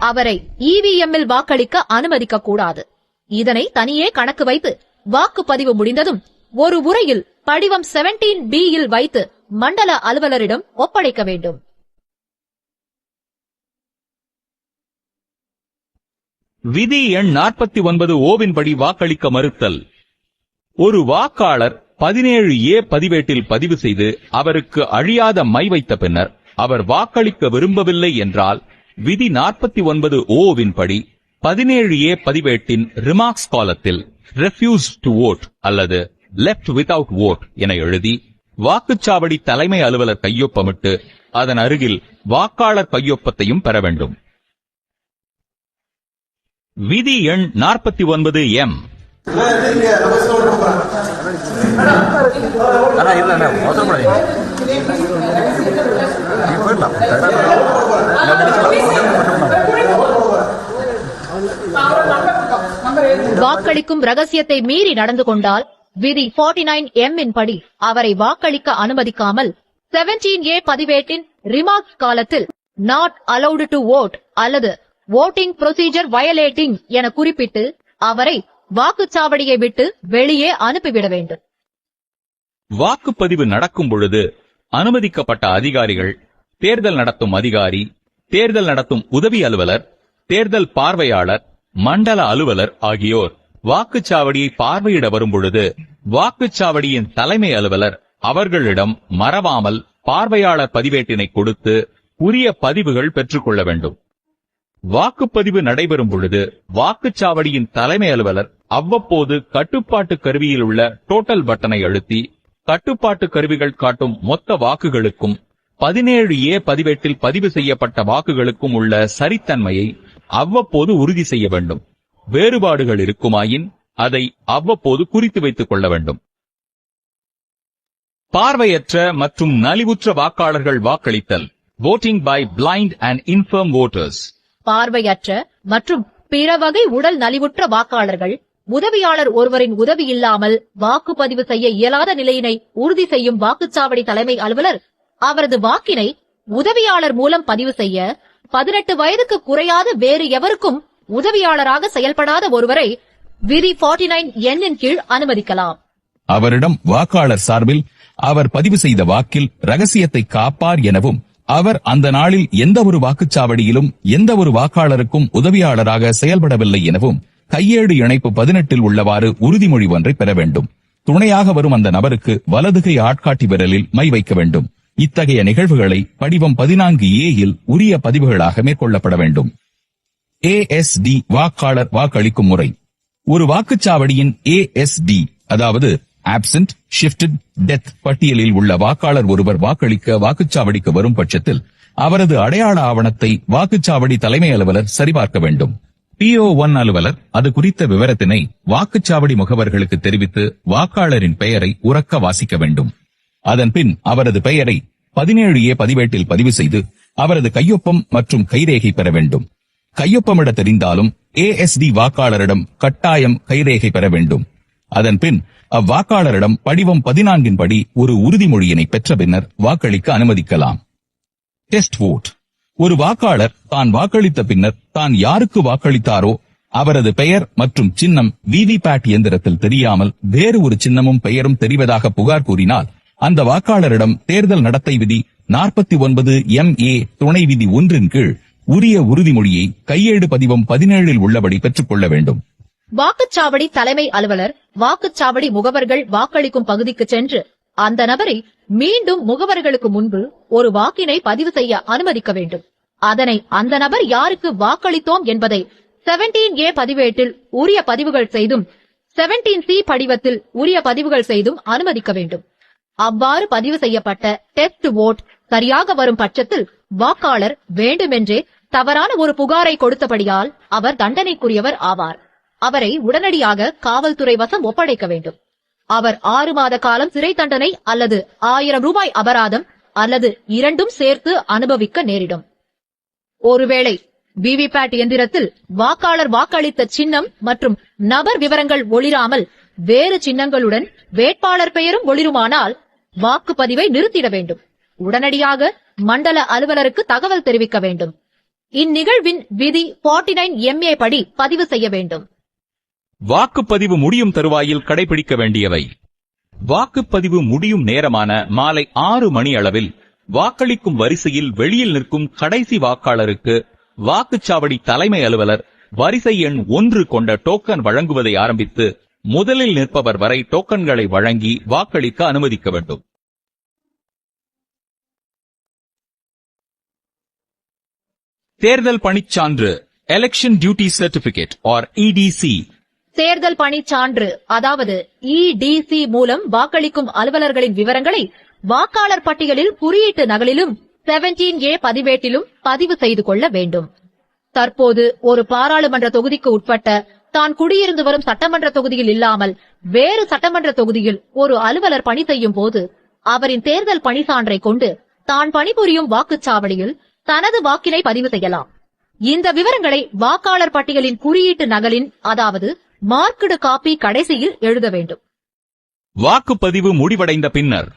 அவரை இவிஎம்மில் வாக்களிக்க அனுமதிக்க கூடாது. இதனை தனியே கணக்கு வைத்து வாக்குப்பதிவு முடிந்ததும் ஒரு உரையில் படிவம் 17B யில் வைத்து மண்டல அலுவலரிடம் ஒப்படைக்க வேண்டும்.
விதி எண் 49 படி வாக்களிக்க மறுத்தல். ஒரு வாக்காளர் 17A பதிவேட்டில் பதிவு செய்து அவருக்கு அழியாத மை வைத்த பின்னர் அவர் வாக்களிக்க விரும்பவில்லை என்றால் விதி 49 படி 17A பதிவேட்டின் ரிமார்க்ஸ் காலத்தில் ரெஃப்யூஸ் டு வோட் அல்லது லெப்ட் வித்அவுட் வோட் என எழுதி வாக்குச்சாவடி தலைமை அலுவலர் கையொப்பமிட்டு அதன் அருகில் வாக்காளர் கையொப்பத்தையும் பெற வேண்டும். விதி எண் 49M.
வாக்களிக்கும் ரகசியத்தை மீறி நடந்து கொண்டால் விதி 49M இன் படி அவரை வாக்களிக்க அனுமதிக்காமல் 17A பதிவேட்டின் ரிமார்க்ஸ் காலத்தில் நாட் அலௌடு டு வோட் அல்லது வோட்டிங் ப்ரொசீஜர் வயலேட்டிங் என குறிப்பிட்டு அவரை வாக்குச்சாவடியை விட்டு வெளியே அனுப்பிவிட வேண்டும்.
வாக்குப்பதிவு நடக்கும் பொழுது அனுமதிக்கப்பட்ட அதிகாரிகள் தேர்தல் நடத்தும் அதிகாரி, தேர்தல் நடத்தும் உதவி அலுவலர், தேர்தல் பார்வையாளர், மண்டல அலுவலர் ஆகியோர் வாக்குச்சாவடியை பார்வையிட வரும் பொழுது வாக்குச்சாவடியின் தலைமை அலுவலர் அவர்களிடம் மறவாமல் பார்வையாளர் பதிவேட்டினை கொடுத்து உரிய பதிவுகள் பெற்றுக் கொள்ள வேண்டும். வாக்குப்பதிவு நடைபெறும் பொழுது வாக்குச்சாவடியின் தலைமை அலுவலர் அவ்வப்போது கட்டுப்பாட்டு கருவியில் உள்ள டோட்டல் பட்டனை அழுத்தி கட்டுப்பாட்டு கருவிகள் காட்டும் மொத்த வாக்குகளுக்கும் 17A பதிவேட்டில் பதிவு செய்யப்பட்ட வாக்குகளுக்கும் உள்ள சரித்தன்மையை அவ்வப்போது உறுதி செய்ய வேண்டும். வேறுபாடுகள் இருக்குமாயின் அதை அவ்வப்போது குறித்து வைத்துக் கொள்ள வேண்டும். பார்வையற்ற மற்றும் நலிவுற்ற வாக்காளர்கள் வாக்களித்தல். voting by blind and infirm voters.
பார்வையற்ற மற்றும் பிற வகை உடல் நலிவுற்ற வாக்காளர்கள் உதவியாளர் ஒருவரின் உதவி இல்லாமல் வாக்குப்பதிவு செய்ய இயலாத நிலையினை உறுதி செய்யும் வாக்குச்சாவடி தலைமை அலுவலர் அவரது வாக்கினை உதவியாளர் மூலம் பதிவு செய்ய 18 வயதுக்கு குறையாத வேறு எவருக்கும் உதவியாளராக செயல்படாத ஒருவரை விதி 49N இன் கீழ் அனுமதிக்கலாம்.
அவரிடம் வாக்காளர் சார்பில் அவர் பதிவு செய்த வாக்கில் ரகசியத்தை காப்பார் எனவும் அவர் அந்த நாளில் எந்த ஒரு வாக்குச்சாவடியிலும் எந்த ஒரு வாக்காளருக்கும் உதவியாளராக செயல்படவில்லை எனவும் கையேடு இணைப்பு 18 உள்ளவாறு உறுதிமொழி ஒன்றை பெற வேண்டும். துணையாக வரும் அந்த நபருக்கு வலதுகை ஆட்காட்டி விரலில் மை வைக்க வேண்டும். இத்தகைய நிகழ்வுகளை படிவம் 14A உரிய பதிவுகளாக மேற்கொள்ளப்பட வேண்டும். ASD வாக்காளர் வாக்களிக்கும் முறை. ஒரு வாக்குச்சாவடியின் ASD அதாவது ஆப்சென்ட், ஷிஃப்டட், டெத் பட்டியலில் உள்ள வாக்காளர் ஒருவர் வாக்களிக்க வாக்குச்சாவடிக்கு வரும் பட்சத்தில் அவரது அடையாள ஆவணத்தை வாக்குச்சாவடி தலைமை அலுவலர் சரிபார்க்க வேண்டும். PO1 அலுவலர் அது குறித்த விவரத்தினை வாக்குச்சாவடி முகவர்களுக்கு தெரிவித்து வாக்காளரின் பெயரை உரக்க வாசிக்க வேண்டும். அதன்பின் அவரது பெயரை 17A பதிவேட்டில் பதிவு செய்து அவரது கையொப்பம் மற்றும் கைரேகை பெற வேண்டும். கையொப்பமிட தெரிந்தாலும் ASD வாக்காளரிடம் கட்டாயம் கைரேகை பெற வேண்டும். அதன்பின் அவ்வாக்காளரிடம் படிவம் 14 படி ஒரு உறுதிமொழியினை பெற்ற பின்னர் வாக்களிக்க அனுமதிக்கலாம். Test vote. ஒரு வாக்காளர் தான் வாக்களித்த பின்னர் தான் யாருக்கு வாக்களித்தாரோ அவரது பெயர் மற்றும் சின்னம் விவிபேட் இயந்திரத்தில் தெரியாமல் வேறு ஒரு சின்னமும் பெயரும் தெரிவதாக புகார் கூறினால் அந்த வாக்காளரிடம் தேர்தல் நடத்தை விதி 49MA துணை விதி 1 கீழ் உரிய உறுதிமொழியை கையேடு பதிவம் 17 உள்ளபடி பெற்றுக் கொள்ள வேண்டும்.
வாக்குச்சாவடி தலைமை அலுவலர் வாக்குச்சாவடி முகவர்கள் வாக்களிக்கும் பகுதிக்கு சென்று அந்த நபரை மீண்டும் முகவர்களுக்கு முன்பு ஒரு வாக்கினை பதிவு செய்ய அனுமதிக்க வேண்டும். அதனை அந்த நபர் யாருக்கு வாக்களித்தோம் என்பதை 17A பதிவேட்டில் உரிய பதிவுகள் செய்தும் 17C படிவத்தில் உரிய பதிவுகள் செய்தும் அனுமதிக்க வேண்டும். அவ்வாறு பதிவு செய்யப்பட்ட டெஸ்ட் வோட் சரியாக வரும் பட்சத்தில் வாக்காளர் வேண்டுமென்றே தவறான ஒரு புகாரை கொடுத்தபடியால் அவர் தண்டனைக்குரியவர் ஆவார். அவரை உடனடியாக காவல்துறை வசம் ஒப்படைக்க வேண்டும். அவர் 6 மாத காலம் சிறை தண்டனை அல்லது 1000 ரூபாய் அபராதம் அல்லது இரண்டும் சேர்த்து அனுபவிக்க நேரிடும். ஒருவேளை விவிபேட் எந்திரத்தில் வாக்காளர் வாக்களித்த சின்னம் மற்றும் நபர் விவரங்கள் ஒளிராமல் வேறு சின்னங்களுடன் வேட்பாளர் பெயரும் ஒளிருமானால் வாக்குப்பதிவை நிறுத்திட வேண்டும். உடனடியாக மண்டல அலுவலருக்கு தகவல் தெரிவிக்க வேண்டும். இந்நிகழ்வின் விதி 49MA படி பதிவு செய்ய வேண்டும்.
வாக்குப்பதிவு முடியும் தருவாயில் கடைபிடிக்க வேண்டியவை. வாக்குப்பதிவு முடியும் நேரமான மாலை 6 மணி அளவில் வாக்களிக்கும் வரிசையில் வெளியில் நிற்கும் கடைசி வாக்காளருக்கு வாக்குச்சாவடி தலைமை அலுவலர் வரிசை எண் 1 கொண்ட டோக்கன் வழங்குவதை ஆரம்பித்து முதலில் நிற்பவர் வரை டோக்கன்களை வழங்கி வாக்களிக்க அனுமதிக்க வேண்டும். தேர்தல் பணிச்சான்று election duty certificate or EDC.
தேர்தல் பணிச்சான்று அதாவது EDC மூலம் வாக்களிக்கும் அலுவலர்களின் விவரங்களை வாக்காளர் பட்டியலில் குறியீட்டு நகலிலும் 17A பதிவேட்டிலும் பதிவு செய்து கொள்ள வேண்டும். தற்போது ஒரு பாராளுமன்ற தொகுதிக்கு உட்பட்ட தான் குடியிருந்து வரும் சட்டமன்ற தொகுதியில் இல்லாமல் வேறு சட்டமன்ற தொகுதியில் ஒரு அலுவலர் பணி செய்யும் போது அவரின் தேர்தல் பணிச்சான்றை கொண்டு தான் பணிபுரியும் வாக்குச்சாவடியில் தனது வாக்கினை பதிவு செய்யலாம். இந்த விவரங்களை வாக்காளர் பட்டியலின் குறியீட்டு நகலின் அதாவது மார்க்டு காப்பி கடைசியில் எழுத வேண்டும்.
வாக்குப்பதிவு முடிவடைந்த பின்னர்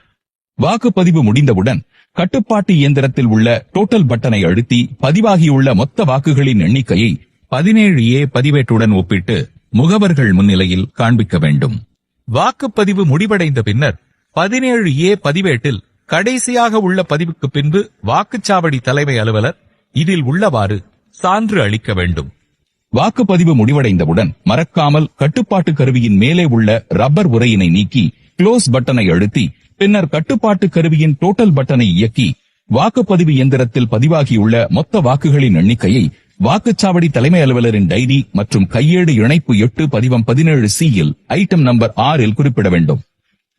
வாக்குப்பதிவு முடிந்தவுடன் கட்டுப்பாட்டு இயந்திரத்தில் உள்ள டோட்டல் பட்டனை அழுத்தி பதிவாகியுள்ள மொத்த வாக்குகளின் எண்ணிக்கையை 17A பதிவேட்டுடன் ஒப்பிட்டு முகவர்கள் முன்னிலையில் காண்பிக்க வேண்டும். வாக்குப்பதிவு முடிவடைந்த பின்னர் 17A பதிவேட்டில் கடைசியாக உள்ள பதிவுக்கு பின்பு வாக்குச்சாவடி தலைமை அலுவலர் இதில் உள்ளவாறு சான்று அளிக்க வேண்டும். வாக்குப்பதிவு முடிவடைந்தவுடன் மறக்காமல் கட்டுப்பாட்டு கருவியின் மேலே உள்ள ரப்பர் உரையினை நீக்கி க்ளோஸ் பட்டனை அழுத்தி பின்னர் கட்டுப்பாட்டு கருவியின் டோட்டல் பட்டனை இயக்கி வாக்குப்பதிவு இயந்திரத்தில் பதிவாகியுள்ள மொத்த வாக்குகளின் எண்ணிக்கையை வாக்குச்சாவடி தலைமை அலுவலரின் டைரி மற்றும் கையேடு இணைப்பு 8 பதிவம் 17C ஐட்டம் நம்பர் 6 குறிப்பிட வேண்டும்.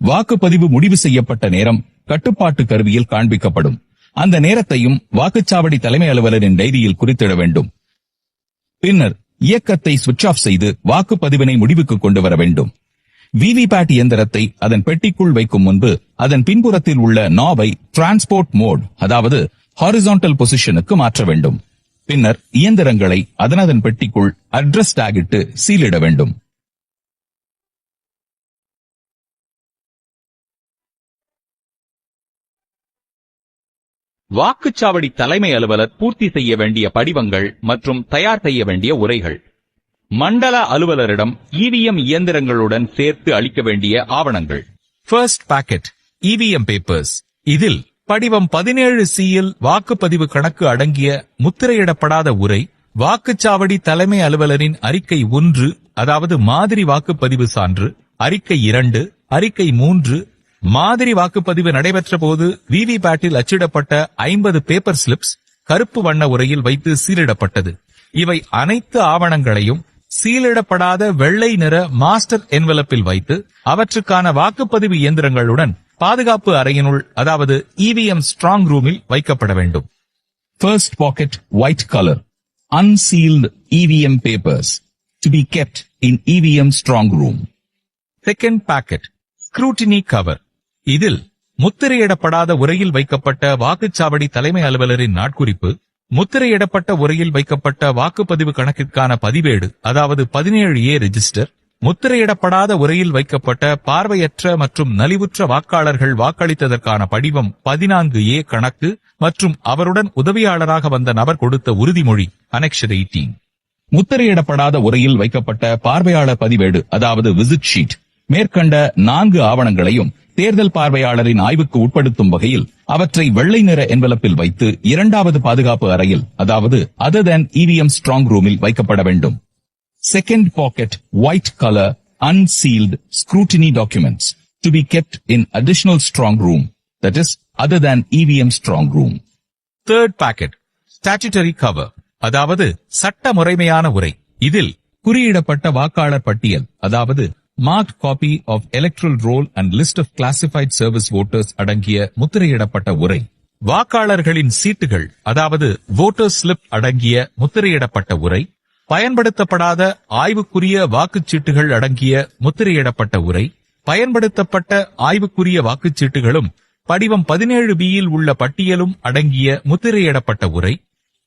வாக்குப்பதிவு முடிவு செய்யப்பட்ட நேரம் கட்டுப்பாட்டு கருவியில் காண்பிக்கப்படும். அந்த நேரத்தையும் வாக்குச்சாவடி தலைமை அலுவலரின் டைரியில் குறித்திட வேண்டும். பின்னர் இயக்கத்தை சுவிட்ச் ஆஃப் செய்து வாக்குப்பதிவினை முடிவுக்கு கொண்டு வர வேண்டும். விவிபேட் இயந்திரத்தை அதன் பெட்டிக்குள் வைக்கும் முன்பு அதன் பின்புறத்தில் உள்ள நாபை டிரான்ஸ்போர்ட் மோட் அதாவது ஹாரிசான்டல் பொசிஷனுக்கு மாற்ற வேண்டும். பின்னர் இயந்திரங்களை அதனதன் பெட்டிக்குள் அட்ரஸ் டாகிட்டு சீலிட வேண்டும்.
வாக்குச்சாவடி தலைமை அலுவலர் பூர்த்தி செய்ய வேண்டிய படிவங்கள் மற்றும் தயார் செய்ய வேண்டிய உரைகள். மண்டல அலுவலரிடம் EVM இயந்திரங்களுடன் சேர்த்து அளிக்க வேண்டிய ஆவணங்கள்.
First packet EVM papers. இதில் படிவம் 17C வாக்குப்பதிவு கணக்கு அடங்கிய முத்திரையிடப்படாத உரை வாக்குச்சாவடி தலைமை அலுவலரின் அறிக்கை 1, அதாவது மாதிரி வாக்குப்பதிவு சான்று, அறிக்கை 2, அறிக்கை 3, மாதிரி வாக்குப்பதிவு நடைபெற்ற போது விவிபேட்டில் அச்சிடப்பட்ட 50 பேப்பர் ஸ்லிப்ஸ் கருப்பு வண்ண உரையில் வைத்து சீலிடப்பட்டது. இவை அனைத்து ஆவணங்களையும் சீலிடப்படாத வெள்ளை நிற மாஸ்டர் என்வலப்பில் வைத்து அவற்றுக்கான வாக்குப்பதிவு இயந்திரங்களுடன் பாதுகாப்பு அறையினுள், அதாவது இவிஎம் ஸ்ட்ராங் ரூமில் வைக்கப்பட வேண்டும். First pocket white color unsealed EVM papers to be kept in EVM strong room. Second packet scrutiny cover. இதில் முத்திரையிடப்படாத உரையில் வைக்கப்பட்ட வாக்குச்சாவடி தலைமை அலுவலரின் நாட்குறிப்பு, முத்திரையிடப்பட்ட உரையில் வைக்கப்பட்ட வாக்குப்பதிவு கணக்கிற்கான பதிவேடு, அதாவது 17A ரெஜிஸ்டர், முத்திரையிடப்படாத உரையில் வைக்கப்பட்ட பார்வையற்ற மற்றும் நலிவுற்ற வாக்காளர்கள் வாக்களித்ததற்கான படிவம் 14A கணக்கு மற்றும் அவருடன் உதவியாளராக வந்த நபர் கொடுத்த உறுதிமொழி அனெக்ஷர் 18. முத்திரையிடப்படாத உரையில் வைக்கப்பட்ட பார்வையாளர் பதிவேடு, அதாவது விசிட் ஷீட், மேற்கண்ட 4 ஆவணங்களையும் தேர்தல் பார்வையாளரின் ஆய்வுக்கு உட்படுத்தும் வகையில் அவற்றை வெள்ளை நிற என்வலப்பில் வைத்து 2வது பாதுகாப்பு அறையில், அதாவது other than EVM strong ரூமில் வைக்கப்பட வேண்டும். Second pocket white color unsealed scrutiny documents to be kept in additional strong room, that is other than EVM strong room. Third packet statutory cover, அதாவது சட்ட முறைமையான உரை. இதில் குறியிடப்பட்ட வாக்காளர் பட்டியல், அதாவது marked copy of electoral roll and list of classified service voters அடங்கிய முத்திரையிடப்பட்ட உரை, வாக்காளர்களின் சீட்டுகள், அதாவது voter slip அடங்கிய முத்திரையிடப்பட்ட உரை, பயன்படுத்தப்படாத ஆய்வுக்குரிய வாக்குச்சீட்டுகள் அடங்கிய முத்திரையிடப்பட்ட உரை, பயன்படுத்தப்பட்ட ஆய்வுக்குரிய வாக்குச்சீட்டுகளும் படிவம் 17B உள்ள பட்டியலும் அடங்கிய முத்திரையிடப்பட்ட உரை,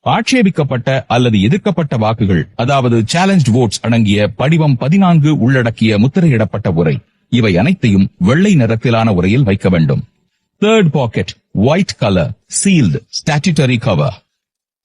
ஆட்சேபிக்கப்பட்ட அல்லது எதிர்க்கப்பட்ட வாக்குகள், அதாவது சேலஞ்ச் votes அடங்கிய படிவம் 14 உள்ளடக்கிய முத்திரையிடப்பட்ட உரை, இவை அனைத்தையும் வெள்ளை நிறத்திலான உரையில் வைக்க வேண்டும். Third pocket white color sealed statutory cover.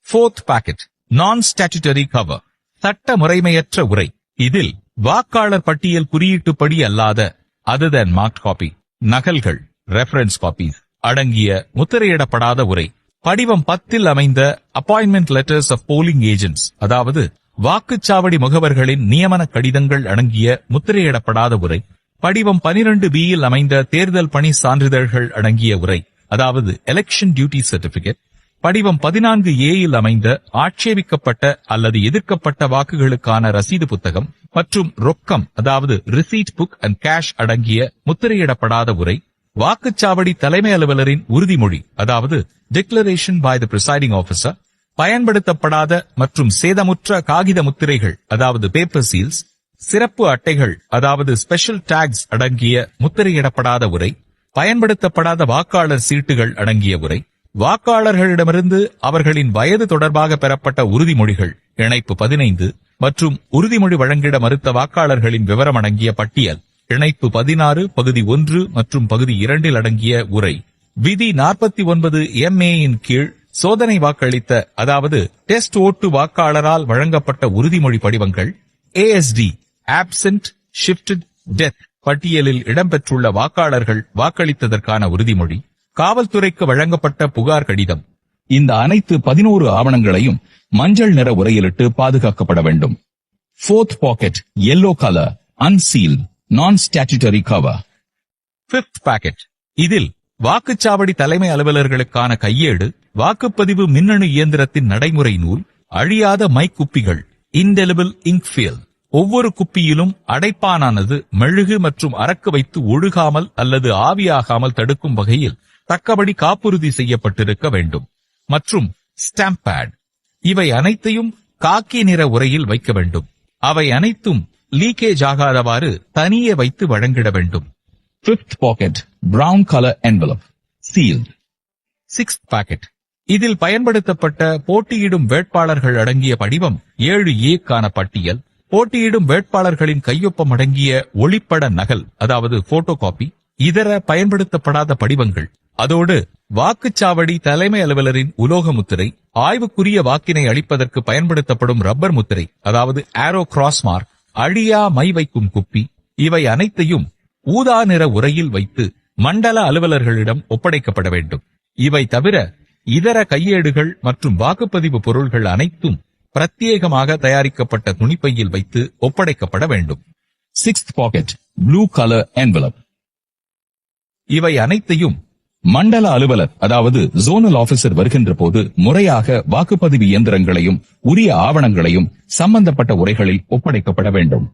Fourth packet non-statutory cover, சட்ட முறைமையற்ற உரை. இதில் வாக்காளர் பட்டியல் குறியீட்டுப்படி அல்லாத other than marked copy நகல்கள் ரெஃபரன்ஸ் காப்பீஸ் அடங்கிய முத்திரையிடப்படாத உரை, படிவம் 10 அமைந்த appointment letters of polling agents, அதாவது வாக்குச்சாவடி முகவர்களின் நியமன கடிதங்கள் அடங்கிய முத்திரையிடப்படாத உரை, படிவம் 12B அமைந்த தேர்தல் பணி சான்றிதழ்கள் அடங்கிய உரை, அதாவது எலெக்ஷன் டியூட்டி சர்டிபிகேட், படிவம் 14A அமைந்த ஆட்சேபிக்கப்பட்ட அல்லது எதிர்க்கப்பட்ட வாக்குகளுக்கான ரசீது புத்தகம் மற்றும் ரொக்கம், அதாவது ரிசீட் புக் அண்ட் கேஷ் அடங்கிய முத்திரையிடப்படாத உரை, வாக்குச்சாவடி தலைமை அலுவலரின் உறுதிமொழி, அதாவது declaration by the presiding officer, பயன்படுத்தப்படாத மற்றும் சேதமுற்ற காகித முத்திரைகள், அதாவது பேப்பர் சீல்ஸ், சிறப்பு அட்டைகள், அதாவது ஸ்பெஷல் டாக்ஸ் அடங்கிய முத்திரையிடப்படாத உரை, பயன்படுத்தப்படாத வாக்காளர் சீட்டுகள் அடங்கிய உரை, வாக்காளர்களிடமிருந்து அவர்களின் வயது தொடர்பாக பெறப்பட்ட உறுதிமொழிகள் இணைப்பு 15 மற்றும் உறுதிமொழி வழங்கிட மறுத்த வாக்காளர்களின் விவரம் அடங்கிய பட்டியல் இணைப்பு 16 பகுதி 1 மற்றும் பகுதி 2 அடங்கிய உரை, விதி 49MA கீழ் சோதனை வாக்களித்த, அதாவது டெஸ்ட் ஓட்டு வாக்காளரால் வழங்கப்பட்ட உறுதிமொழி படிவங்கள், ASD absent shifted death பட்டியலில் இடம்பெற்றுள்ள வாக்காளர்கள் வாக்களித்ததற்கான உறுதிமொழி, காவல்துறைக்கு வழங்கப்பட்ட புகார் கடிதம். இந்த அனைத்து 11 ஆவணங்களையும் மஞ்சள் நிற உரையிலிட்டு பாதுகாக்கப்பட வேண்டும். Fourth pocket yellow color unsealed non-statutory cover. Fifth packet இதில் வாக்குச்சாவடி தலைமை அலுவலர்களுக்கான கையேடு, வாக்குப்பதிவு மின்னணு இயந்திரத்தின் நடைமுறை நூல், அழியாத மைக்குப்பிகள், indelible ink fill, ஒவ்வொரு குப்பியிலும் அடைப்பானானது மெழுகு மற்றும் அரக்கு வைத்து ஒழுகாமல் அல்லது ஆவியாகாமல் தடுக்கும் வகையில் தக்கபடி காப்புறுதி செய்யப்பட்டிருக்க வேண்டும், மற்றும் ஸ்டாம்ப் பேட். இவை அனைத்தையும் காக்கி நிற உரையில் வைக்க வேண்டும். அவை அனைத்தும் லீக்கேஜ் ஆகாதவாறு தனியே வைத்து வழங்கிட வேண்டும். Fifth pocket brown color envelope sealed. Sixth packet இதில் பயன்படுத்தப்பட்ட போட்டியிடும் வேட்பாளர்கள் அடங்கிய படிவம் 7A க்கான பட்டியல், போட்டியிடும் வேட்பாளர்களின் கையொப்பம் அடங்கிய ஒளிப்பட நகல், அதாவது போட்டோ காப்பி, இதர பயன்படுத்தப்படாத படிவங்கள், அதோடு வாக்குச்சாவடி தலைமை அலுவலரின் உலோக முத்திரை, ஆய்வுக்குரிய வாக்கினை அளிப்பதற்கு பயன்படுத்தப்படும் ரப்பர் முத்திரை, அதாவது ஆரோ கிராஸ் மார்க், அழியா மை வைக்கும் குப்பி, இவை அனைத்தையும் ஊதா நிற உரையில் வைத்து மண்டல அலுவலர்களிடம் ஒப்படைக்கப்பட வேண்டும். இவை தவிர இதர கையேடுகள் மற்றும் வாக்குப்பதிவு பொருள்கள் அனைத்தும் பிரத்யேகமாக தயாரிக்கப்பட்ட துணிப்பையில் வைத்து ஒப்படைக்கப்பட வேண்டும். 6th packet blue colour envelope. இவை அனைத்தையும் மண்டல அலுவலர் அதாவது ஜோனல் ஆபீசர் வருகின்ற போது முறையாக வாக்குப்பதிவு இயந்திரங்களையும் உரிய ஆவணங்களையும் சம்பந்தப்பட்ட உரைகளில் ஒப்படைக்கப்பட வேண்டும்.